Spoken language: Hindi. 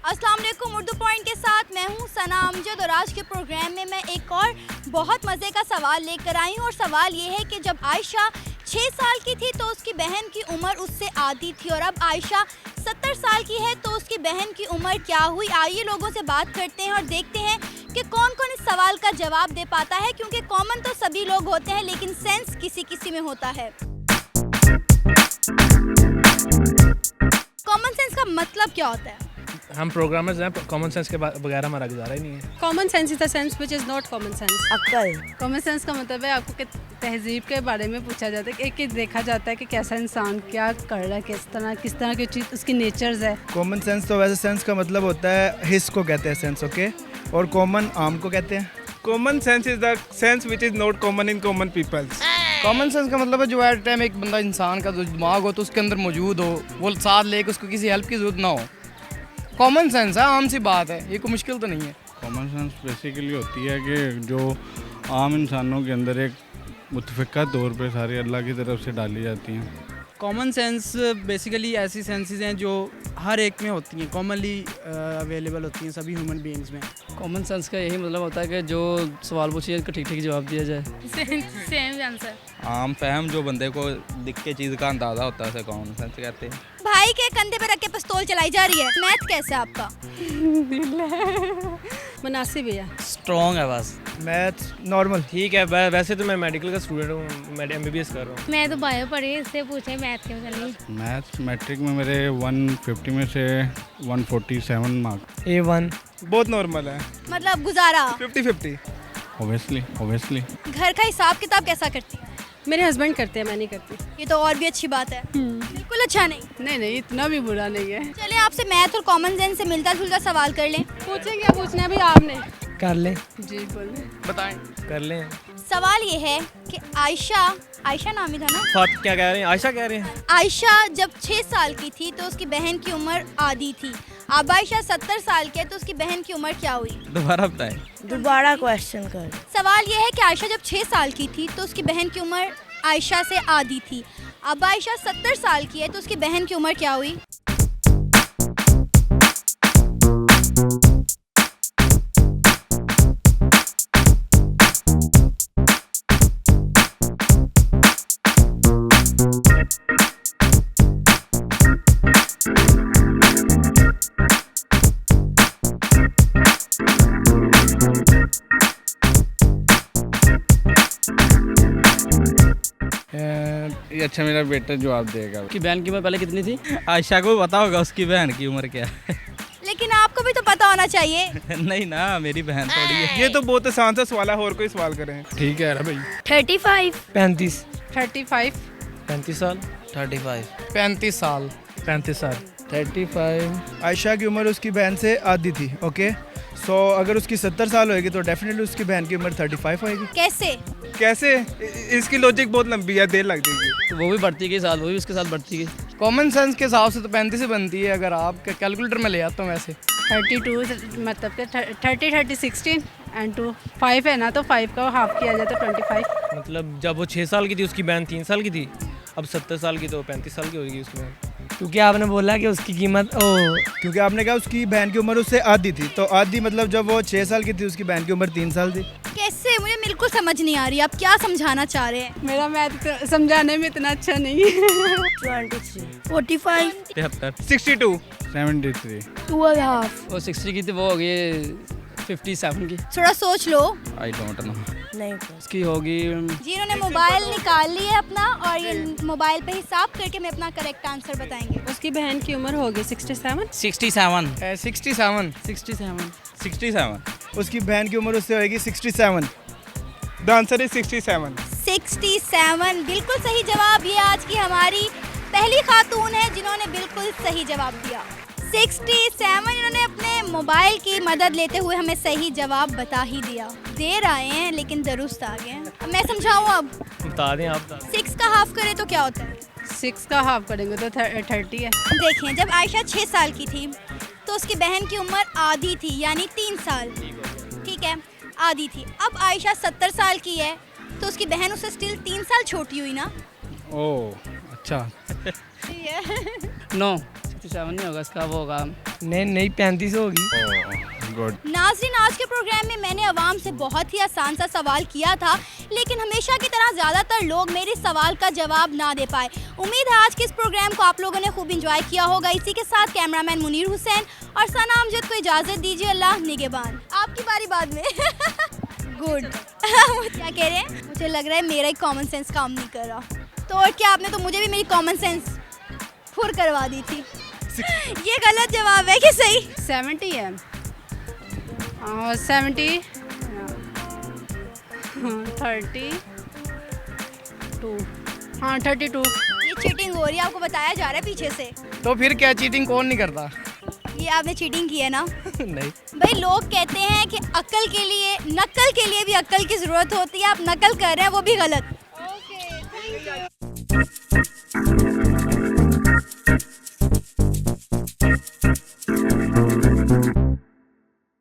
अस्सलाम वालेकुम। उर्दू पॉइंट के साथ मैं हूँ सना अमजद और आज के प्रोग्राम में मैं एक और बहुत मज़े का सवाल लेकर आई हूँ। और सवाल ये है कि जब आयशा 6 साल की थी तो उसकी बहन की उम्र उससे आधी थी और अब आयशा 70 साल की है तो उसकी बहन की उम्र क्या हुई। आइए लोगों से बात करते हैं और देखते हैं कि कौन कौन इस सवाल का जवाब दे पाता है, क्योंकि कॉमन तो सभी लोग होते हैं लेकिन सेंस किसी किसी में होता है। कॉमन सेंस का मतलब क्या होता है? हम प्रोग्रामर्स हैं, कॉमन सेंस के बगैर हमारा गुजारा ही नहीं है। Common sense is the sense which is not common sense. अक्ल। कॉमन सेंस का मतलब है आपको कि तहजीब के बारे में पूछा जाता है कि देखा जाता है कि कैसा इंसान क्या कर रहा है, किस तरह की चीज़ उसकी नेचर्स है। कॉमन सेंस तो वैसे सेंस का मतलब होता है हिस को कहते हैं सेंस, ओके, और कॉमन आम को कहते हैं। Common sense is the sense which is not common in common peoples. Common sense का मतलब है जो एट टाइम एक बंदा इंसान का जो दिमाग हो तो उसके अंदर मौजूद हो, वो साथ लेके उसको किसी हेल्प की जरूरत ना हो। कॉमन सेंस है, आम सी बात है, ये कोई मुश्किल तो नहीं है। कॉमन सेंस बेसिकली होती है कि जो आम इंसानों के अंदर एक मुतफ़िका तौर पे सारी अल्लाह की तरफ से डाली जाती हैं। कॉमन सेंस बेसिकली ऐसी सेंसेस हैं जो हर एक में होती हैं, कॉमनली अवेलेबल होती हैं सभी ह्यूमन बीइंग्स में। कॉमन सेंस का यही मतलब होता है कि जो सवाल पूछिए उसका ठीक ठीक जवाब दिया जाए। Same answer. आम फहम जो बंदे को दिख के चीज़ का अंदाज़ा होता है उसे कॉमन सेंस कहते हैं। भाई के कंधे पे रख के पिस्तौल चलाई जा रही है। मैथ कैसे है आपका? मुनासिब है, स्ट्रॉन्ग है बस। मैथ नॉर्मल ठीक है, वैसे तो मैं मेडिकल का स्टूडेंट हूँ, मैं MBBS कर रहा हूँ। मैं तो बायो पढ़ी, इससे पूछे मैथ क्यों चली। मैथ्स मैट्रिक में मेरे 150 में से 147 मार्क्स। A1 बहुत नॉर्मल है, मतलब गुजारा 50-50। ओबियसली घर का हिसाब किताब कैसा करती है? मेरे हस्बैंड करते हैं, मैं नहीं करती। ये तो और भी अच्छी बात है। बिल्कुल अच्छा नहीं। नहीं इतना भी बुरा नहीं है। चलिए आपसे मैथ और कॉमन सेंस से मिलता जुलता सवाल कर लें। पूछें क्या पूछना है भाई आपने? कर लें, जी बोले। बताएं। कर लें। सवाल ये है कि आयशा नाम ही था ना? फात क्या कह रहे हैं? आयशा कह रहे हैं। आयशा जब 6 साल की थी तो उसकी बहन की उम्र आधी थी। अब आयशा 70 साल की है तो उसकी बहन की उम्र क्या हुई? दोबारा बताएं। दोबारा क्वेश्चन कर। सवाल ये है कि आयशा जब 6 साल की थी तो उसकी बहन की उम्र आयशा से आधी थी। अब आयशा 70 साल की है तो उसकी बहन की उम्र क्या हुई? ये अच्छा मेरा बेटा जवाब देगा। उसकी बहन की उम्र पहले कितनी थी? आयशा को पता होगा उसकी बहन की उम्र क्या है। लेकिन आपको भी तो पता होना चाहिए। नहीं ना, मेरी बहन थोड़ी है। ये तो बहुत आसान सा सवाल है, और कोई सवाल करें। ठीक है भाई। 35। 35 35 35 साल 35 35 साल 35 साल 35। आयशा की उम्र उसकी बहन से आधी थी, ओके। सो अगर उसकी 70 साल होएगी तो डेफिनेटली उसकी बहन की उम्र 35 होएगी। कैसे? इसकी लॉजिक बहुत लंबी है, देर लग जाएगी। तो वो भी बढ़ती गई साल, वो भी उसके साथ बढ़ती गई। कॉमन सेंस के हिसाब से तो 35 ही बनती है, अगर आप कैलकुलेटर में ले आता हूँ वैसे। 32 मतलब कि 30 16 एंड 2 5 है ना, तो 5 का हाफ किया जाए तो 25। मतलब जब वो 6 साल की थी उसकी बहन 3 साल की थी, अब 70 साल की तो 35 साल की होगी उसकी बहन। क्योंकि आपने बोला कि उसकी कीमत क्योंकि आपने कहा उसकी बहन की उम्र उससे आधी थी, तो आधी मतलब जब वो 6 साल की थी उसकी बहन की उम्र 3 साल थी। कैसे? मुझे बिल्कुल समझ नहीं आ रही आप क्या समझाना चाह रहे हैं। मेरा मैथ समझाने में इतना अच्छा नहीं है। 23। 45। 73 62 73 2.5। वो 60 की थी, वो हो गई 57 की। थोड़ा सोच लो। I don't know. नहीं उसकी होगी जी इन्होंने मोबाइल निकाल लिया अपना और ये मोबाइल पे हिसाब करके मैं अपना करेक्ट आंसर बताएंगे। उसकी बहन की उम्र होगी 67। 67 67 67 67 उसकी बहन की उम्र उससे होएगी 67। The answer is 67। 67 बिल्कुल सही जवाब। ये आज की हमारी पहली खातून है जिन्होंने बिल्कुल सही जवाब दिया। 67 इन्होंने अपने मोबाइल की मदद लेते हुए हमें सही जवाब बता ही दिया। देर आए हैं लेकिन दुरुस्त आ गए हैं। अब मैं समझाऊँ अब? बता दें आप। 6 का हाफ करें तो क्या होता है? 6 का हाफ करेंगे तो 30 है। देखें जब आयशा 6 साल की थी तो उसकी बहन की उम्र आधी थी, यानी 3 साल। ठीक है, आधी थी। अब आयशा 70 साल की है तो उसकी बहन उससे स्टिल 3 साल छोटी हुई ना। ओह अच्छा। नो 67 नहीं होगा, इसका वो होगा नहीं 35 होगी। गुड। नाज़रीन, आज के प्रोग्राम में मैंने अवाम से बहुत ही आसान सा सवाल किया था, लेकिन हमेशा की तरह ज़्यादातर लोग मेरे सवाल का जवाब ना दे पाए। उम्मीद है आज के इस प्रोग्राम को आप लोगों ने खूब इंजॉय किया होगा। इसी के साथ कैमरामैन मुनीर हुसैन और सना अमजद को इजाज़त दीजिए। अल्लाह निगहबान। आपकी बारी बाद में। गुड। क्या कह रहे हैं? मुझे लग रहा है मेरा ही कॉमन सेंस काम नहीं कर रहा। तो और क्या, आपने तो मुझे भी मेरी कॉमन सेंस फुर करवा दी थी। ये गलत जवाब है कि सही? 70 है और 70 32। हाँ 32। ये चीटिंग हो रही है, आपको बताया जा रहा है पीछे से। तो फिर क्या, चीटिंग कौन नहीं करता? ये आपने चीटिंग की है ना? नहीं भाई, लोग कहते हैं कि अक्ल के लिए, नकल के लिए भी अक्ल की ज़रूरत होती है। आप नकल कर रहे हैं, वो भी गलत।